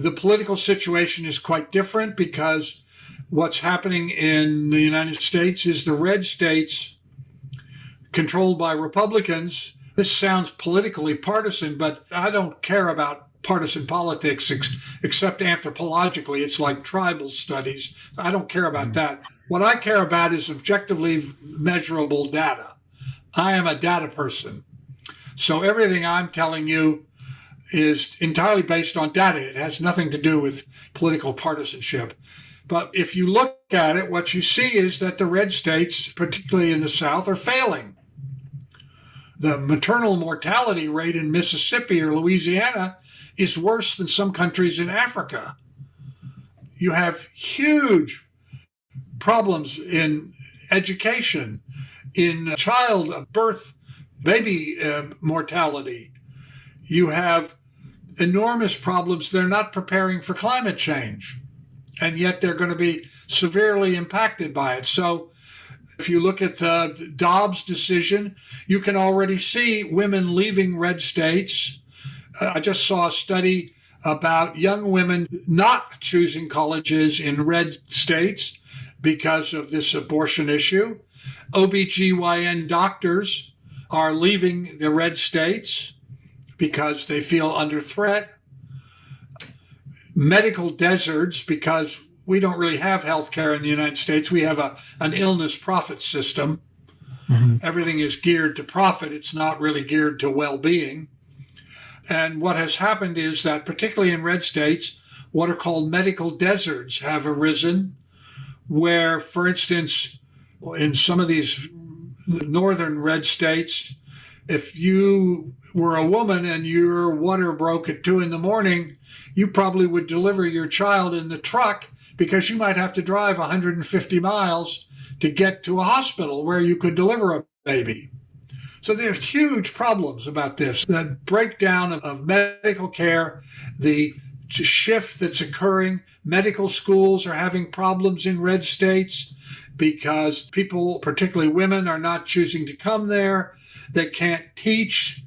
The political situation is quite different because what's happening in the United States is the red states controlled by Republicans. This sounds politically partisan, but I don't care about partisan politics except anthropologically. It's like tribal studies. I don't care about that. What I care about is objectively measurable data. I am a data person. So everything I'm telling you is entirely based on data. It has nothing to do with political partisanship. But if you look at it, what you see is that the red states, particularly in the South, are failing. The maternal mortality rate in Mississippi or Louisiana is worse than some countries in Africa. You have huge problems in education, in child birth, baby mortality. You have enormous problems. They're not preparing for climate change, and yet they're going to be severely impacted by it. So if you look at the Dobbs decision, you can already see women leaving red states. I just saw a study about young women not choosing colleges in red states because of this abortion issue. OBGYN doctors are leaving the red states because they feel under threat. Medical deserts, because we don't really have health care in the United States. We have an illness profit system. Mm-hmm. Everything is geared to profit. It's not really geared to well-being. And what has happened is that, particularly in red states, what are called medical deserts have arisen, where, for instance, in some of these northern red states, if you were a woman and your water broke at 2 a.m, you probably would deliver your child in the truck because you might have to drive 150 miles to get to a hospital where you could deliver a baby. So there's huge problems about this. The breakdown of medical care, the shift that's occurring. Medical schools are having problems in red states because people, particularly women, are not choosing to come there. They can't teach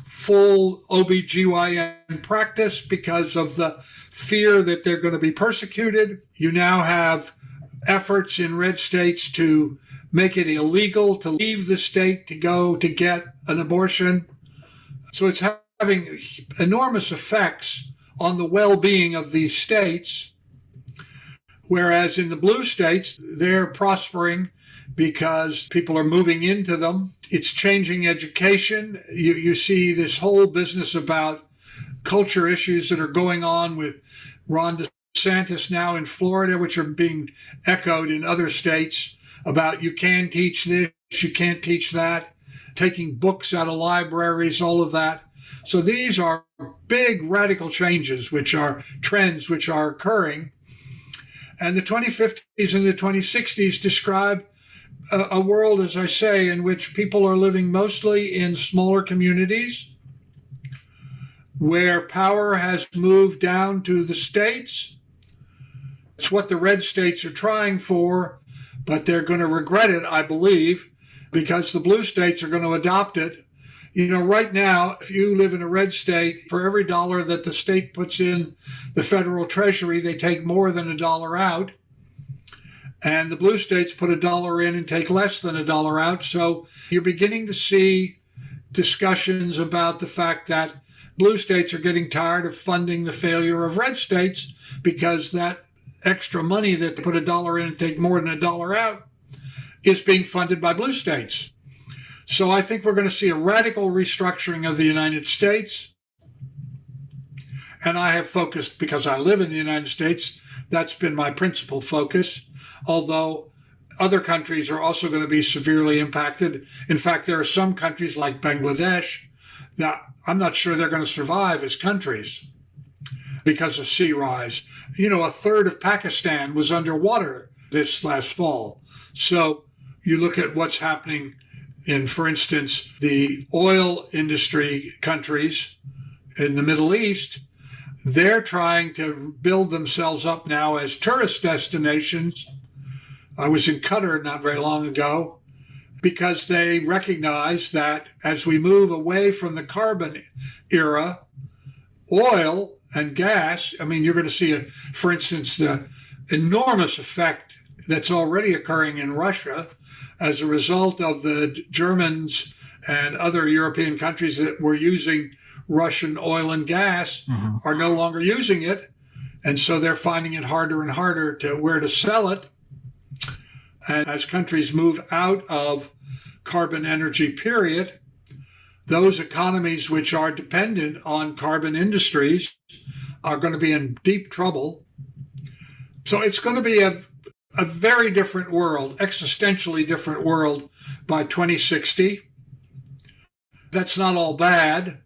full OBGYN practice because of the fear that they're going to be persecuted. You now have efforts in red states to make it illegal to leave the state to go to get an abortion. So it's having enormous effects on the well-being of these states, whereas in the blue states, they're prospering because people are moving into them. It's changing education. You see this whole business about culture issues that are going on with Ron DeSantis now in Florida, which are being echoed in other states about you can teach this, you can't teach that, taking books out of libraries, all of that. So these are big radical changes, which are trends which are occurring. And the 2050s and the 2060s describe a world, as I say, in which people are living mostly in smaller communities, where power has moved down to the states. It's what the red states are trying for, but they're going to regret it, I believe, because the blue states are going to adopt it. You know, right now, if you live in a red state, for every dollar that the state puts in the federal treasury, they take more than $1 out. And the blue states put $1 in and take less than $1 out. So you're beginning to see discussions about the fact that blue states are getting tired of funding the failure of red states because that extra money that they put $1 in and take more than $1 out is being funded by blue states. So I think we're going to see a radical restructuring of the United States. And I have focused, because I live in the United States, that's been my principal focus, although other countries are also going to be severely impacted. In fact, there are some countries like Bangladesh that I'm not sure they're going to survive as countries because of sea rise. You know, a third of Pakistan was underwater this last fall. So you look at what's happening in, for instance, the oil industry countries in the Middle East. They're trying to build themselves up now as tourist destinations. I was in Qatar not very long ago because they recognize that as we move away from the carbon era, oil and gas, I mean, you're going to see, for instance, the enormous effect that's already occurring in Russia as a result of the Germans and other European countries that were using Russian oil and gas are no longer using it. And so they're finding it harder and harder to where to sell it. And as countries move out of carbon energy, period, those economies which are dependent on carbon industries are going to be in deep trouble. So it's going to be a very different world, existentially different world by 2060. That's not all bad.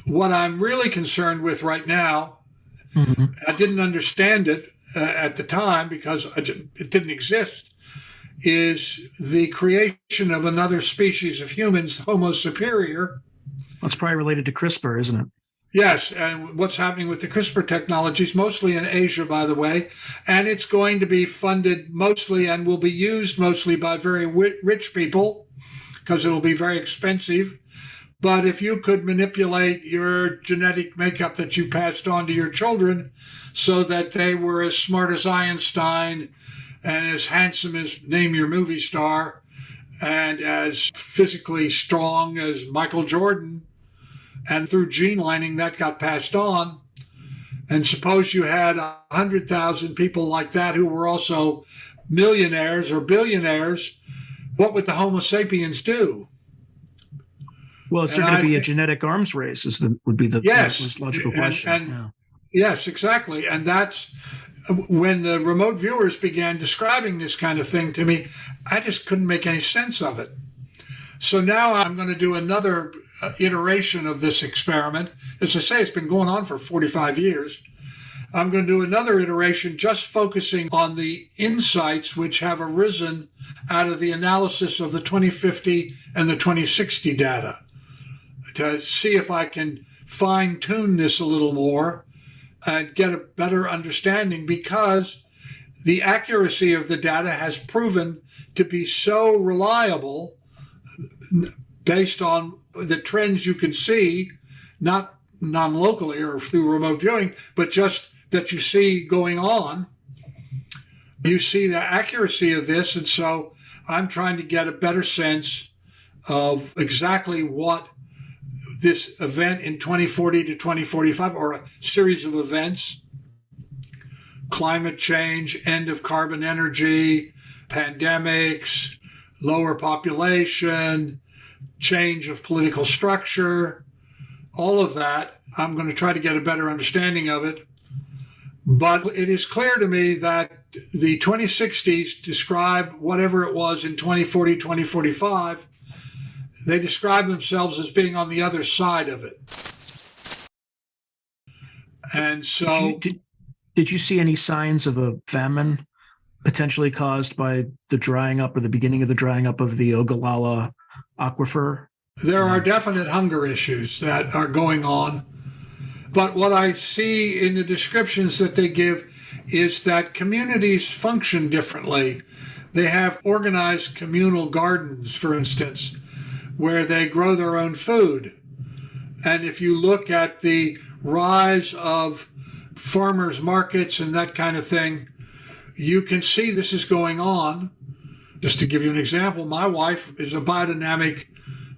What I'm really concerned with right now, I didn't understand it at the time because it didn't exist, is the creation of another species of humans, Homo superior. That's probably related to CRISPR, isn't it? Yes, and what's happening with the CRISPR technologies, mostly in Asia, by the way, and it's going to be funded mostly and will be used mostly by very rich people because it'll be very expensive. But if you could manipulate your genetic makeup that you passed on to your children so that they were as smart as Einstein and as handsome as name your movie star and as physically strong as Michael Jordan, and through gene lining that got passed on, and suppose you had 100,000 people like that who were also millionaires or billionaires, what would the Homo sapiens do? Well, it's going to be a genetic arms race would be the most logical question. Yes, exactly. And that's when the remote viewers began describing this kind of thing to me, I just couldn't make any sense of it. So now I'm going to do another iteration of this experiment. As I say, it's been going on for 45 years. I'm going to do another iteration just focusing on the insights which have arisen out of the analysis of the 2050 and the 2060 data to see if I can fine-tune this a little more and get a better understanding, because the accuracy of the data has proven to be so reliable based on the trends you can see, not non-locally or through remote viewing, but just that you see going on. You see the accuracy of this, and so I'm trying to get a better sense of exactly what this event in 2040 to 2045, or a series of events, climate change, end of carbon energy, pandemics, lower population, change of political structure, all of that, I'm going to try to get a better understanding of it. But it is clear to me that the 2060s describe whatever it was in 2040, 2045. They describe themselves as being on the other side of it. And so... Did you see any signs of a famine potentially caused by the drying up or the beginning of the drying up of the Ogallala aquifer? There are definite hunger issues that are going on. But what I see in the descriptions that they give is that communities function differently. They have organized communal gardens, for instance, where they grow their own food. And if you look at the rise of farmers markets and that kind of thing, you can see this is going on. Just to give you an example, my wife is a biodynamic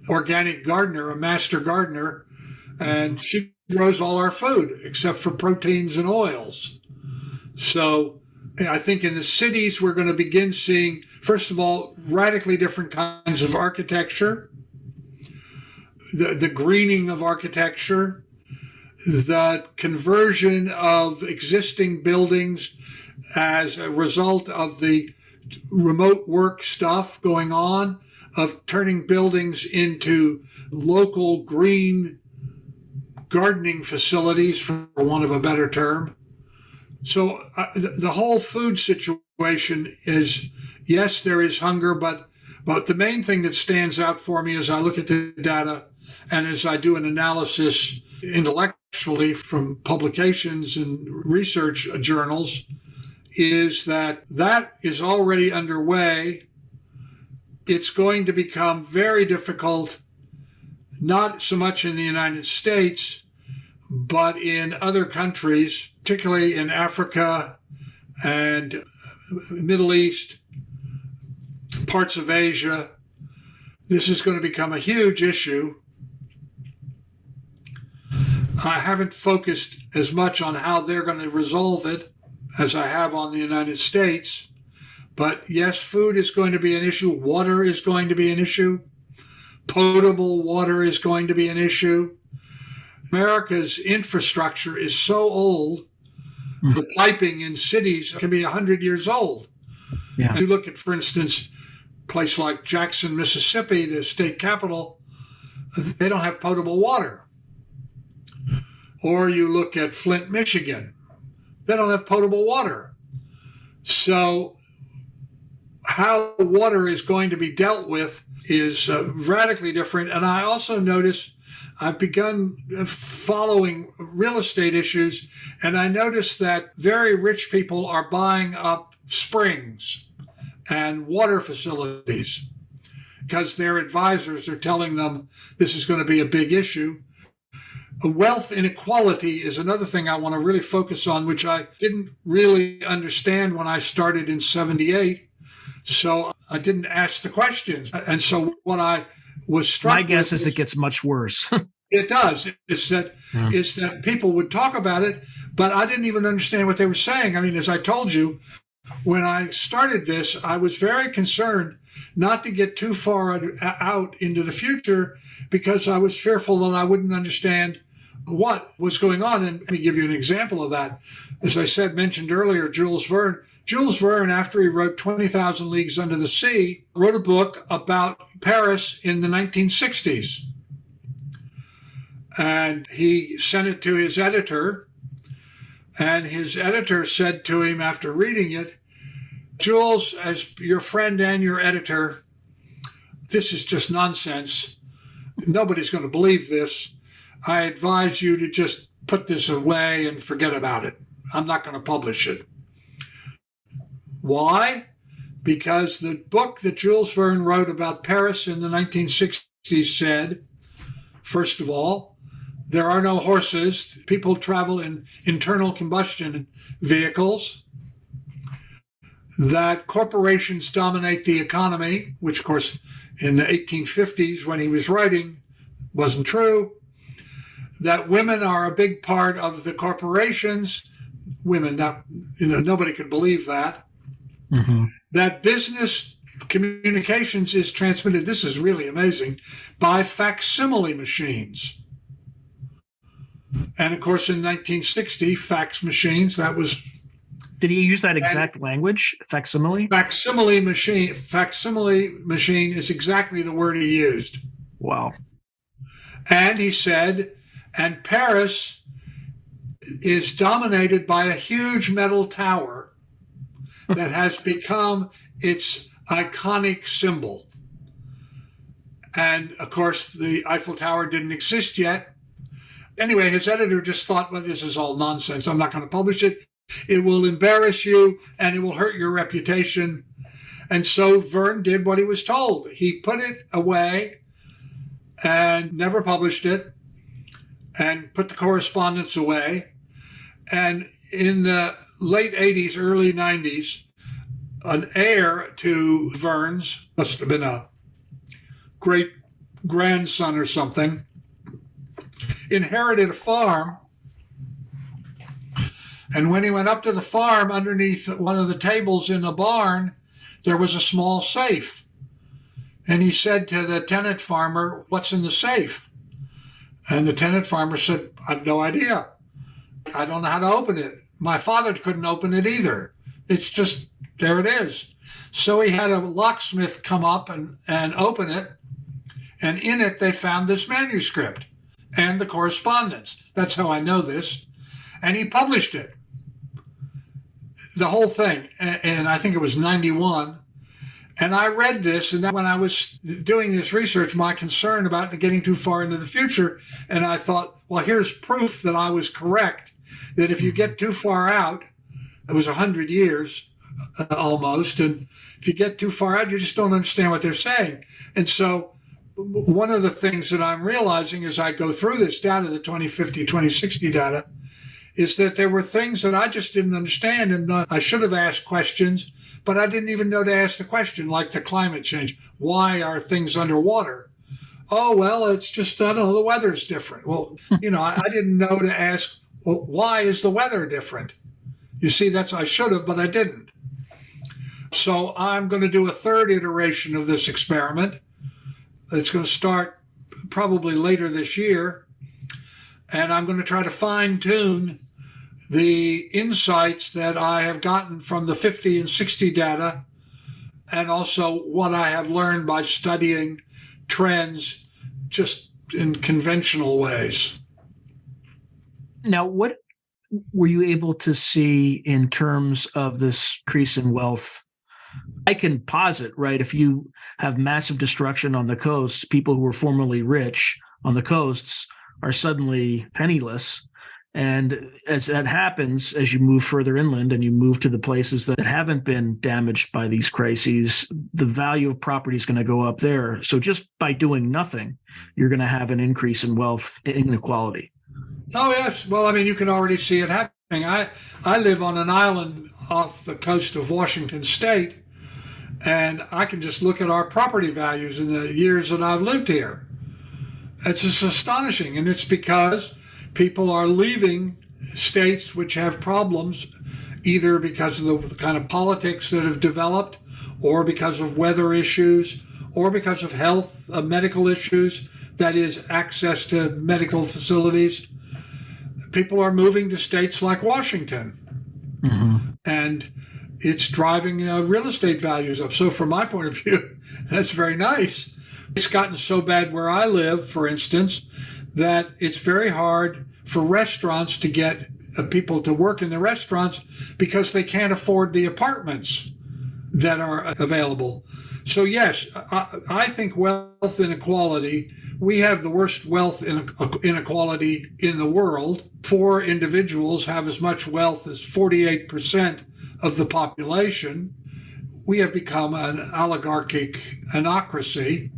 organic gardener, a master gardener, and she grows all our food except for proteins and oils. So I think in the cities, we're going to begin seeing, first of all, radically different kinds of architecture, the greening of architecture, the conversion of existing buildings as a result of the remote work stuff going on, of turning buildings into local green gardening facilities, for want of a better term. So the whole food situation is, yes, there is hunger, but the main thing that stands out for me as I look at the data and as I do an analysis intellectually from publications and research journals is that is already underway. It's going to become very difficult, not so much in the United States, But in other countries, particularly in Africa and Middle East, parts of Asia, this is going to become a huge issue. I haven't focused as much on how they're going to resolve it as I have on the United States. But yes, food is going to be an issue. Water is going to be an issue. Potable water is going to be an issue. America's infrastructure is so old. The piping in cities can be 100 years old. Yeah. You look at, for instance, a place like Jackson, Mississippi, the state capital, they don't have potable water. Or you look at Flint, Michigan, they don't have potable water. So how water is going to be dealt with is radically different. And I also notice I've begun following real estate issues, and I noticed that very rich people are buying up springs and water facilities because their advisors are telling them this is going to be a big issue. Wealth inequality is another thing I want to really focus on, which I didn't really understand when I started in 78. So I didn't ask the questions. And so when I was struck, my guess is it gets much worse. It does. It's that people would talk about it, but I didn't even understand what they were saying. I mean, as I told you, when I started this, I was very concerned not to get too far out into the future because I was fearful that I wouldn't understand what was going on. And let me give you an example of that. As I mentioned earlier, Jules Verne. Jules Verne, after he wrote 20,000 Leagues Under the Sea, wrote a book about Paris in the 1960s. And he sent it to his editor. And his editor said to him after reading it, Jules, as your friend and your editor, this is just nonsense. Nobody's going to believe this. I advise you to just put this away and forget about it. I'm not going to publish it. Why? Because the book that Jules Verne wrote about Paris in the 1960s said, first of all, there are no horses. People travel in internal combustion vehicles. That corporations dominate the economy, which, of course, in the 1850s, when he was writing, wasn't true. That women are a big part of the corporations. Women, nobody could believe that. Mm-hmm. That business communications is transmitted, this is really amazing, by facsimile machines. And of course, in 1960, fax machines, that was... Did he use that exact language, facsimile? Facsimile machine is exactly the word he used. Wow. And he said, and Paris is dominated by a huge metal tower that has become its iconic symbol. And of course, the Eiffel Tower didn't exist yet. Anyway, his editor just thought, well, this is all nonsense. I'm not going to publish it. It will embarrass you and it will hurt your reputation. And so Verne did what he was told. He put it away and never published it and put the correspondence away. And in the late 80s, early 90s, an heir to Verne's, must have been a great grandson or something, inherited a farm. And when he went up to the farm, underneath one of the tables in the barn, there was a small safe. And he said to the tenant farmer, "What's in the safe?" And the tenant farmer said, "I have no idea. I don't know how to open it. My father couldn't open it either. It's just, there it is." So he had a locksmith come up and open it. And in it, they found this manuscript and the correspondence. That's how I know this. And he published it. The whole thing. And I think it was 91. And I read this, and when I was doing this research, my concern about getting too far into the future, and I thought, well, here's proof that I was correct, that if you get too far out, it was 100 years almost, and if you get too far out, you just don't understand what they're saying. And so one of the things that I'm realizing as I go through this data, the 2050, 2060 data, is that there were things that I just didn't understand, and I should have asked questions, but I didn't even know to ask the question, like the climate change. Why are things underwater? Oh, well, it's just, I don't know, the weather's different. Well, I didn't know to ask, well, why is the weather different? You see, I should have, but I didn't. So I'm going to do a third iteration of this experiment. It's going to start probably later this year. And I'm going to try to fine tune the insights that I have gotten from the 50 and 60 data, and also what I have learned by studying trends just in conventional ways. Now, what were you able to see in terms of this increase in wealth? I can posit, right, if you have massive destruction on the coasts, people who were formerly rich on the coasts are suddenly penniless. And as that happens, as you move further inland and you move to the places that haven't been damaged by these crises, the value of property is going to go up there. So just by doing nothing, you're going to have an increase in wealth inequality. Oh, yes. Well, I mean, you can already see it happening. I live on an island off the coast of Washington State, and I can just look at our property values in the years that I've lived here. It's just astonishing, and it's because people are leaving states which have problems, either because of the kind of politics that have developed, or because of weather issues, or because of health, medical issues, that is, access to medical facilities. People are moving to states like Washington, and it's driving real estate values up. So from my point of view, that's very nice. It's gotten so bad where I live, for instance, that it's very hard for restaurants to get people to work in the restaurants because they can't afford the apartments that are available. So yes, I think wealth inequality, we have the worst wealth inequality in the world. 4 individuals have as much wealth as 48% of the population. We have become an oligarchic anocracy.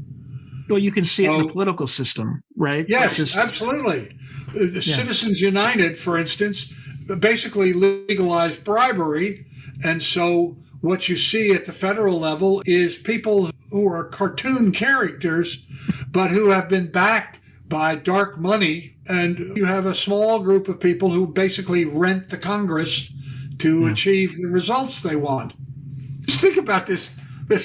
Well, you can see it in the political system, right? Yes, absolutely. The Citizens United, for instance, basically legalized bribery. And so what you see at the federal level is people who are cartoon characters, but who have been backed by dark money. And you have a small group of people who basically rent the Congress to achieve the results they want. Just think about this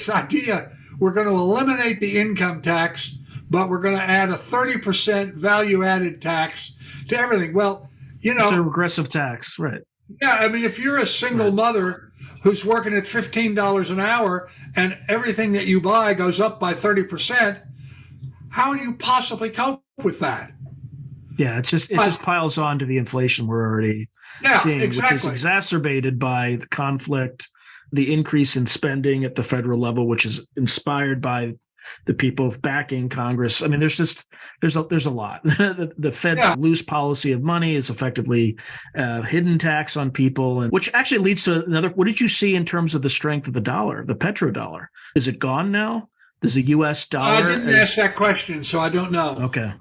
idea. We're going to eliminate the income tax, but we're going to add a 30% value-added tax to everything. Well, it's a regressive tax, right? Yeah, I mean, if you're a single mother who's working at $15 an hour and everything that you buy goes up by 30%, how do you possibly cope with that? Yeah, it just piles on to the inflation we're already seeing, exactly. Which is exacerbated by the conflict, the increase in spending at the federal level, which is inspired by the people backing Congress. I mean, there's a lot. The Fed's loose policy of money is effectively hidden tax on people, and which actually leads to another. What did you see in terms of the strength of the dollar, the petrodollar? Is it gone now? Does the U.S. dollar? I didn't ask that question, so I don't know. Okay.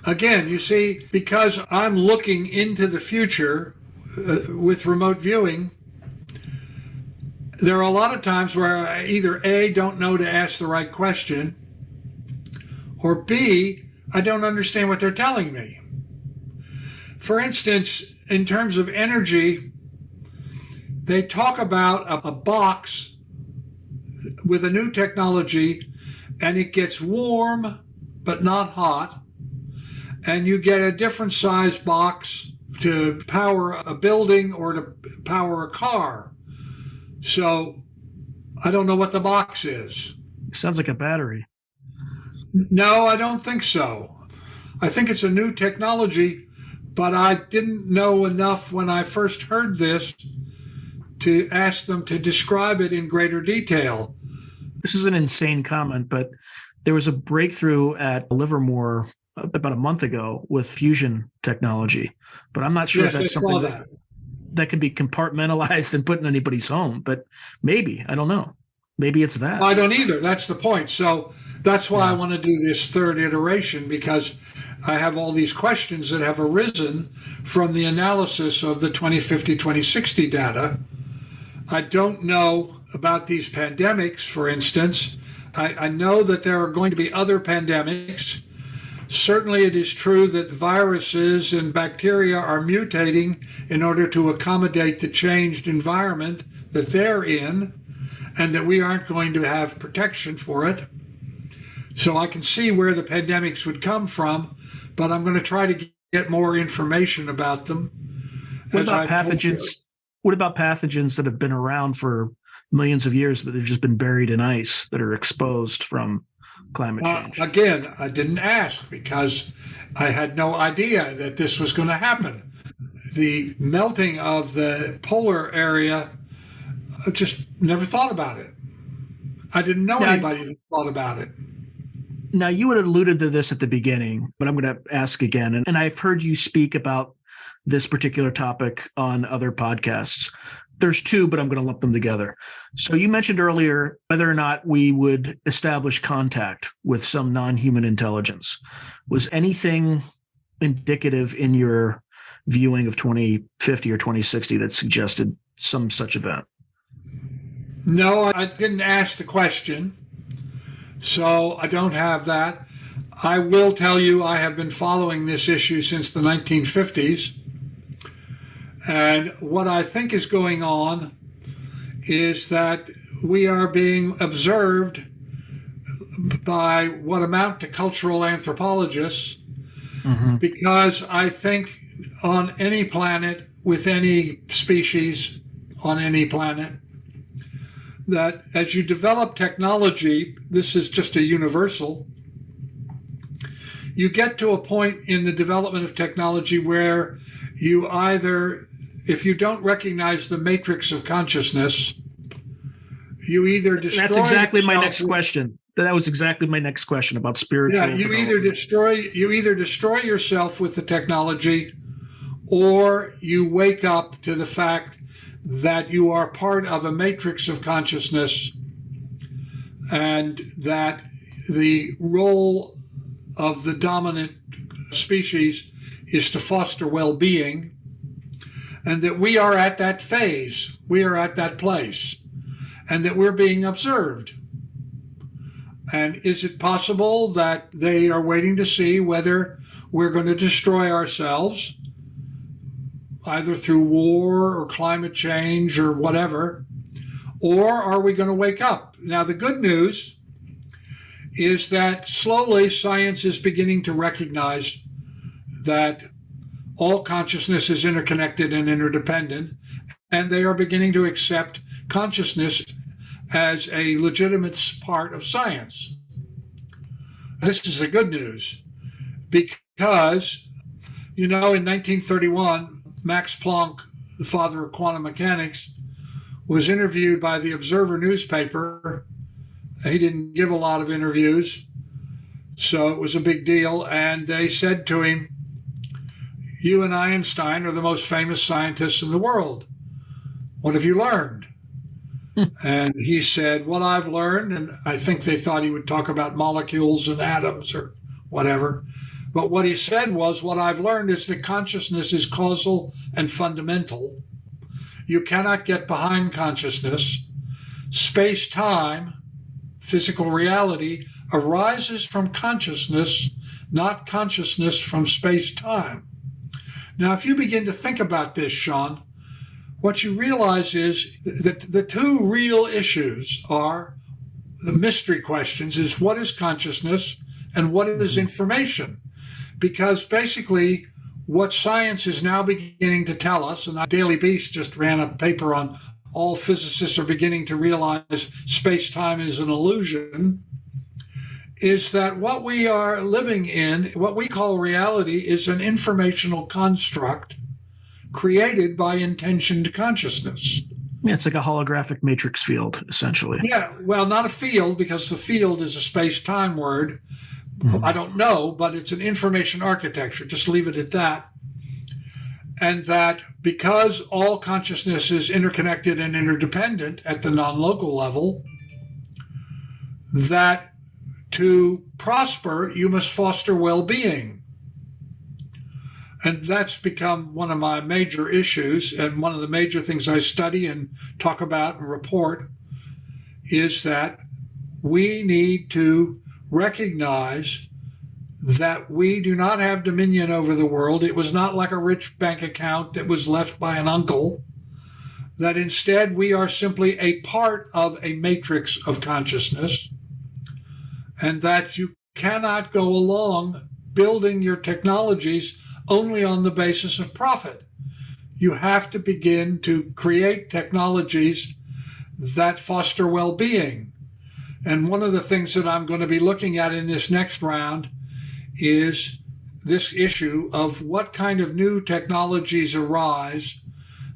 Again, you see, because I'm looking into the future with remote viewing, there are a lot of times where I either A, don't know to ask the right question, or B, I don't understand what they're telling me. For instance, in terms of energy, they talk about a box with a new technology, and it gets warm but not hot, and you get a different size box to power a building or to power a car. So I don't know what the box is. Sounds like a battery. No, I don't think so. I think it's a new technology, but I didn't know enough when I first heard this to ask them to describe it in greater detail. This is an insane comment, but there was a breakthrough at Livermore about a month ago with fusion technology, but I'm not sure if that's something that could be compartmentalized and put in anybody's home, but maybe, I don't know. Maybe it's that. I don't either. That's the point. So that's why I want to do this third iteration, because I have all these questions that have arisen from the analysis of the 2050-2060 data. I don't know about these pandemics, for instance. I know that there are going to be other pandemics. Certainly it is true that viruses and bacteria are mutating in order to accommodate the changed environment that they're in, and that we aren't going to have protection for it. So I can see where the pandemics would come from, but I'm going to try to get more information about them. What about pathogens? What about pathogens that have been around for millions of years, but they've just been buried in ice, that are exposed from climate change? Again, I didn't ask because I had no idea that this was going to happen. The melting of the polar area, I just never thought about it. I didn't know anybody that thought about it. Now, you had alluded to this at the beginning, but I'm going to ask again. And I've heard you speak about this particular topic on other podcasts. There's two, but I'm going to lump them together. So you mentioned earlier whether or not we would establish contact with some non-human intelligence. Was anything indicative in your viewing of 2050 or 2060 that suggested some such event? No, I didn't ask the question, so I don't have that. I will tell you I have been following this issue since the 1950s. And what I think is going on is that we are being observed by what amount to cultural anthropologists, because I think on any planet, with any species on any planet, that as you develop technology, this is just a universal, you get to a point in the development of technology where you either, if you don't recognize the matrix of consciousness, you either destroy. That's exactly my next question. That was exactly my next question about spiritual. Yeah, you either destroy yourself with the technology, or you wake up to the fact that you are part of a matrix of consciousness, and that the role of the dominant species is to foster well-being, and that we are at that phase, we are at that place, and that we're being observed. And is it possible that they are waiting to see whether we're going to destroy ourselves, either through war or climate change or whatever, or are we going to wake up? Now, the good news is that slowly science is beginning to recognize that all consciousness is interconnected and interdependent, and they are beginning to accept consciousness as a legitimate part of science. This is the good news, because, in 1931, Max Planck, the father of quantum mechanics, was interviewed by the Observer newspaper. He didn't give a lot of interviews, so it was a big deal. And they said to him, "You and Einstein are the most famous scientists in the world. What have you learned?" And he said, "What I've learned," and I think they thought he would talk about molecules and atoms or whatever. But what he said was, "What I've learned is that consciousness is causal and fundamental. You cannot get behind consciousness. Space-time, physical reality, arises from consciousness, not consciousness from space-time." Now, if you begin to think about this, Sean, what you realize is that the two real issues are the mystery questions: is what is consciousness and what is information? Because basically what science is now beginning to tell us, and the Daily Beast just ran a paper on all physicists are beginning to realize space-time is an illusion, is that what we are living in, what we call reality, is an informational construct created by intentioned consciousness. Yeah, it's like a holographic matrix field, essentially. Yeah, well, not a field, because the field is a space-time word. I don't know, but it's an information architecture. Just leave it at that. And that because all consciousness is interconnected and interdependent at the non-local level, that to prosper, you must foster well-being. And that's become one of my major issues, and one of the major things I study and talk about and report is that we need to recognize that we do not have dominion over the world. It was not like a rich bank account that was left by an uncle, that instead we are simply a part of a matrix of consciousness, and that you cannot go along building your technologies only on the basis of profit. You have to begin to create technologies that foster well-being. And one of the things that I'm going to be looking at in this next round is this issue of what kind of new technologies arise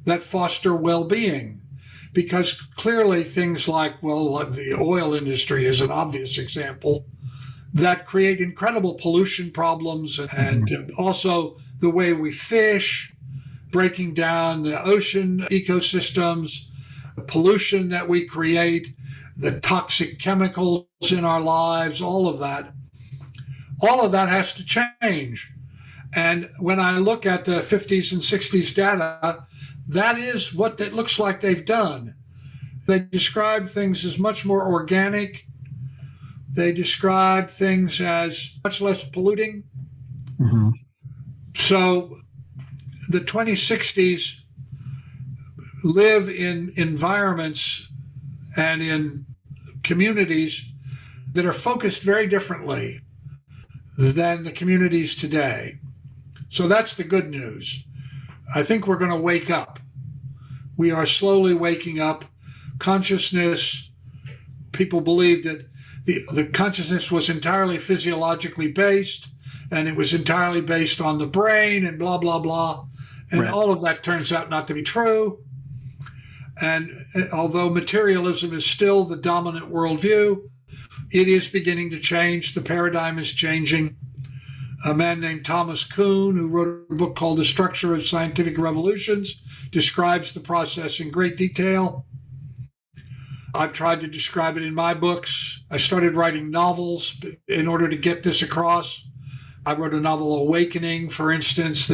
that foster well-being. Because clearly things like, well, the oil industry is an obvious example, that create incredible pollution problems, and also the way we fish, breaking down the ocean ecosystems, the pollution that we create, the toxic chemicals in our lives, all of that has to change. And when I look at the 50s and 60s data, that is what it looks like they've done. They describe things as much more organic. They describe things as much less polluting. Mm-hmm. So the 2060s live in environments and in communities that are focused very differently than the communities today. So that's the good news. I think we're going to wake up. We are slowly waking up. Consciousness, people believed that the consciousness was entirely physiologically based, and it was entirely based on the brain and blah, blah, blah. And right. All of that turns out not to be true. And although materialism is still the dominant worldview, it is beginning to change. The paradigm is changing. A man named Thomas Kuhn, who wrote a book called The Structure of Scientific Revolutions, describes the process in great detail. I've tried to describe it in my books. I started writing novels in order to get this across. I wrote a novel, Awakening, for instance,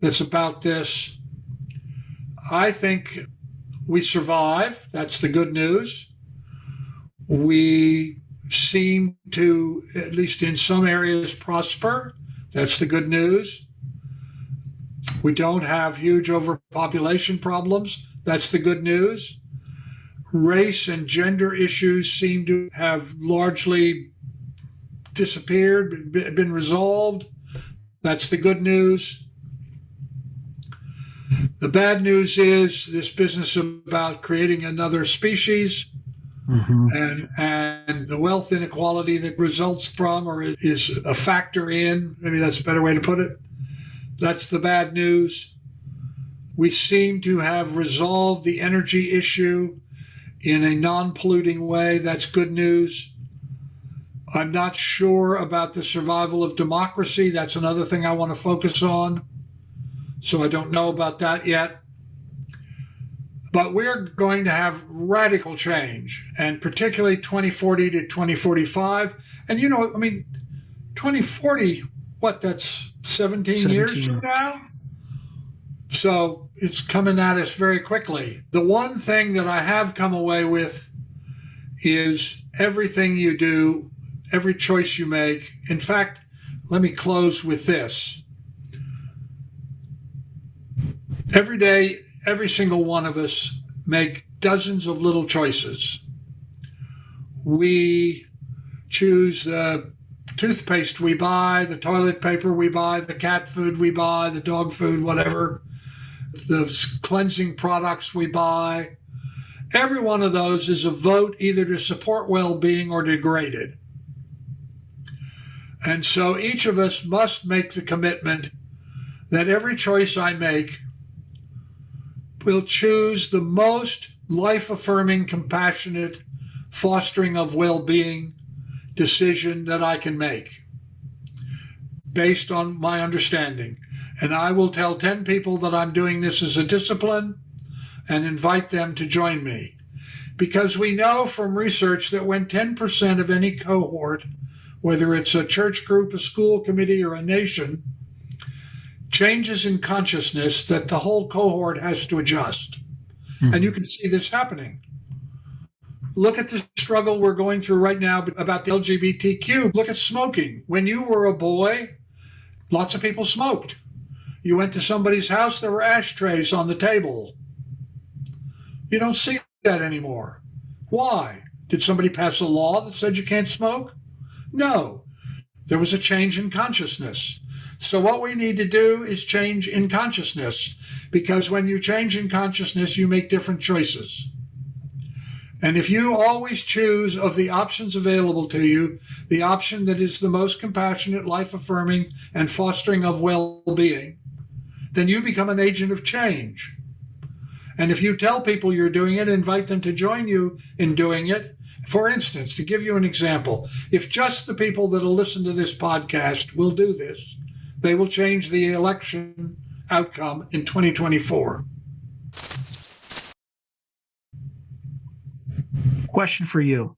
that's about this. I think we survive. That's the good news. We seem to, at least in some areas, prosper. That's the good news. We don't have huge overpopulation problems. That's the good news. Race and gender issues seem to have largely disappeared, been resolved. That's the good news. The bad news is this business about creating another species, mm-hmm. and the wealth inequality that results from or is a factor in, maybe that's a better way to put it. That's the bad news. We seem to have resolved the energy issue in a non-polluting way. That's good news. I'm not sure about the survival of democracy. That's another thing I want to focus on. So I don't know about that yet. But we're going to have radical change, and particularly 2040 to 2045. And, 2040, that's 17 years from now? So it's coming at us very quickly. The one thing that I have come away with is everything you do, every choice you make. In fact, let me close with this. Every day, every single one of us make dozens of little choices. We choose the toothpaste we buy, the toilet paper we buy, the cat food we buy, the dog food, whatever, the cleansing products we buy. Every one of those is a vote either to support well-being or degrade it. And so each of us must make the commitment that every choice I make will choose the most life-affirming, compassionate, fostering of well-being decision that I can make based on my understanding. And I will tell 10 people that I'm doing this as a discipline and invite them to join me. Because we know from research that when 10% of any cohort, whether it's a church group, a school committee, or a nation, changes in consciousness, that the whole cohort has to adjust. And you can see this happening. Look at the struggle we're going through right now about the LGBTQ. Look at smoking. When you were a boy, lots of people smoked. You went to somebody's house, there were ashtrays on the table. You don't see that anymore. Why? Did somebody pass a law that said you can't smoke? No. There was a change in consciousness. So what we need to do is change in consciousness, because when you change in consciousness, you make different choices. And if you always choose of the options available to you, the option that is the most compassionate, life-affirming, and fostering of well-being, then you become an agent of change. And if you tell people you're doing it, invite them to join you in doing it. For instance, to give you an example, if just the people that will listen to this podcast will do this, they will change the election outcome in 2024. Question for you.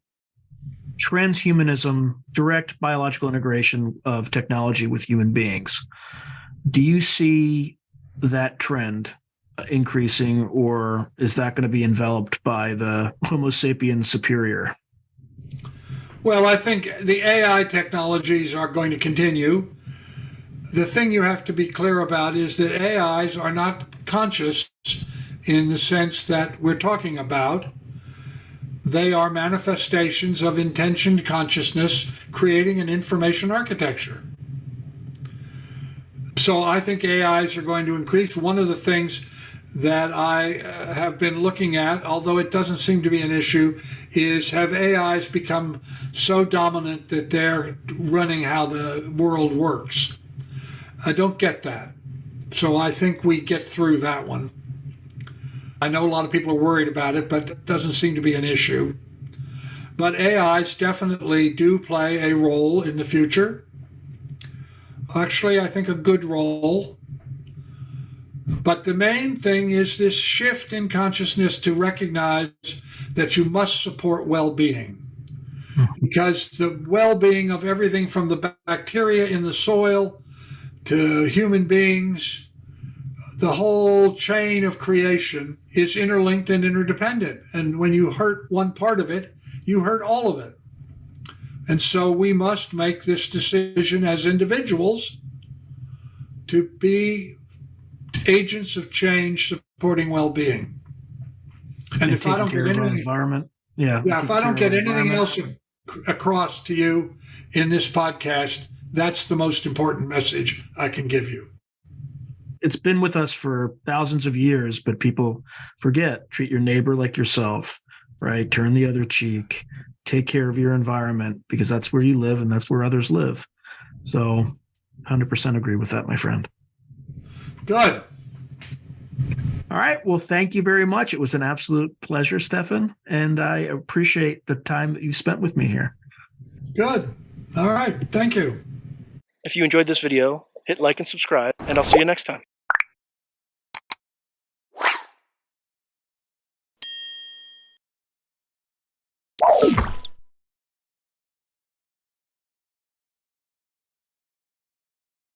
Transhumanism, direct biological integration of technology with human beings. Do you see that trend increasing, or is that going to be enveloped by the Homo sapiens superior? Well, I think the AI technologies are going to continue. The thing you have to be clear about is that AIs are not conscious in the sense that we're talking about. They are manifestations of intentioned consciousness creating an information architecture. So I think AIs are going to increase. One of the things that I have been looking at, although it doesn't seem to be an issue, is have AIs become so dominant that they're running how the world works? I don't get that. So I think we get through that one. I know a lot of people are worried about it, but it doesn't seem to be an issue. But AIs definitely do play a role in the future. Actually, I think a good role. But the main thing is this shift in consciousness to recognize that you must support well-being. Because the well-being of everything from the bacteria in the soil to human beings, the whole chain of creation is interlinked and interdependent. And when you hurt one part of it, you hurt all of it. And so we must make this decision as individuals to be agents of change supporting well-being. And if I don't get anything, environment, if I don't get anything else across to you in this podcast, that's the most important message I can give you. It's been with us for thousands of years, but people forget, treat your neighbor like yourself, right? Turn the other cheek, take care of your environment, because that's where you live and that's where others live. So 100% agree with that, my friend. Good. All right. Well, thank you very much. It was an absolute pleasure, Stephan, and I appreciate the time that you spent with me here. Good. All right. Thank you. If you enjoyed this video, hit like and subscribe, and I'll see you next time.